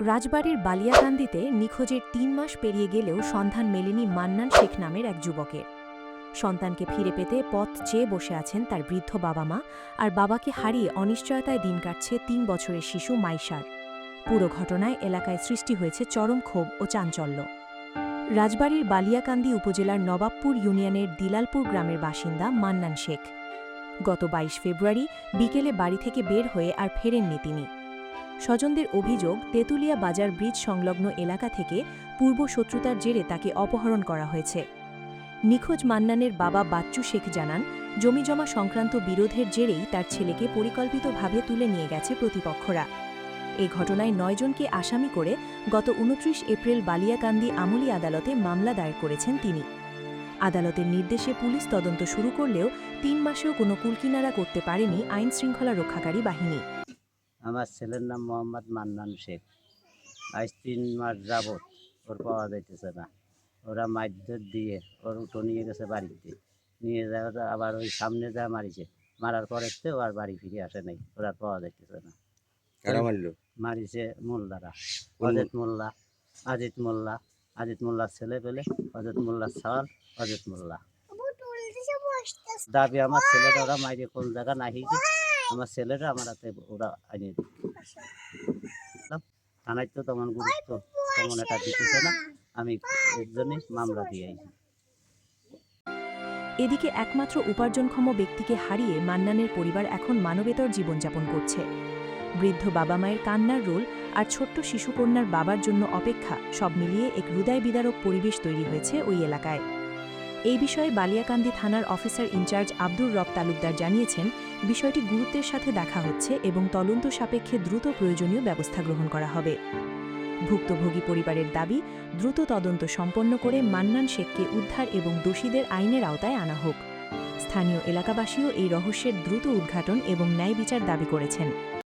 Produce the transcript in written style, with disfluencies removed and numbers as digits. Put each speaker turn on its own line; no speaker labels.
রাজবাড়ির বালিয়াকান্দিতে নিখোঁজের ৩ মাস পেরিয়ে গেলেও সন্ধান মেলেনি মান্নান শেখ নামের এক যুবকের। সন্তানকে ফিরে পেতে পথ চেয়ে বসে আছেন তার বৃদ্ধ বাবা-মা, আর বাবাকে হারিয়ে অনিশ্চয়তায় দিন কাটছে ৩ বছরের শিশু মাইশার। পুরো ঘটনায় এলাকায় সৃষ্টি হয়েছে চরম ক্ষোভ ও চাঞ্চল্য। রাজবাড়ির বালিয়াকান্দি উপজেলার নবাবপুর ইউনিয়নের দিলালপুর গ্রামের বাসিন্দা মান্নান শেখ। গত ২২ ফেব্রুয়ারি বিকেলে বাড়ি থেকে বের হয়ে আর ফেরেননি তিনি। স্বজনদের অভিযোগ, তেঁতুলিয়া বাজার ব্রিজ সংলগ্ন এলাকা থেকে পূর্ব শত্রুতার জেরে তাকে অপহরণ করা হয়েছে। নিখোঁজ মান্নানের বাবা বাচ্চু শেখ জানান, জমিজমা সংক্রান্ত বিরোধের জেরেই তার ছেলেকে পরিকল্পিতভাবে তুলে নিয়ে গেছে প্রতিপক্ষরা। এ ঘটনায় ৯ জনকে আসামি করে গত ২৯ এপ্রিল বালিয়াকান্দি আমলি আদালতে মামলা দায়ের করেছেন তিনি। আদালতের নির্দেশে পুলিশ তদন্ত শুরু করলেও ৩ মাসেও কোনো কুলকিনারা করতে পারেনি আইনশৃঙ্খলা রক্ষাকারী বাহিনী।
আমার ছেলের নাম মোহাম্মদ মান্নান শেখ। আজ ৩ মাস যাবৎ ওর পাওয়া যাইতেছে না। ওরা মারধর দিয়ে ওর উঠো নিয়ে গেছে বাড়িতে, নিয়ে যাওয়া আবার ওই সামনে যা মারিছে, মারার পরেতে ও আর বাড়ি ফিরে আসে নাই। ওরা পাওয়া যাইতেছে না।
কারা মারলো?
মারিছে মোল্লারা, অজিত মোল্লা, আজিত মোল্লার ছেলে পেলে, অজিত মোল্লার ছাওয়াল, অজিত মোল্লা। দাবি আমার ছেলেটা ওরা মাইরে কোন জায়গা নাহিছে, আমার ছেলেটা আমার হাতে ওরা আনিয়ে দিচ্ছে। থানায় তো তেমন গুরুত্ব তেমন একটা দিতেছে না, আমি এর জন্যই মামলা দিয়ে আইছি।
এদিকে একমাত্র উপার্জনক্ষম ব্যক্তিকে হারিয়ে মান্নানের পরিবার এখন মানবেতর জীবনযাপন করছে। বৃদ্ধ বাবা মায়ের কান্নার রোল আর ছোট্ট শিশুকন্যার বাবার জন্য অপেক্ষা, সব মিলিয়ে এক হৃদয় বিদারক পরিবেশ তৈরি হয়েছে ওই এলাকায়। এই বিষয়ে বালিয়াকান্দি থানার অফিসার ইনচার্জ আব্দুর রব তালুকদার জানিয়েছেন, বিষয়টি গুরুত্বের সাথে দেখা হচ্ছে এবং তদন্ত সাপেক্ষে দ্রুত প্রয়োজনীয় ব্যবস্থা গ্রহণ করা হবে। ভুক্তভোগী পরিবারের দাবি, দ্রুত তদন্ত সম্পন্ন করে মান্নান শেখকে উদ্ধার এবং দোষীদের আইনের আওতায় আনা হোক। স্থানীয় এলাকাবাসীও এই রহস্যের দ্রুত উদ্ঘাটন এবং ন্যায় বিচার দাবি করেছেন।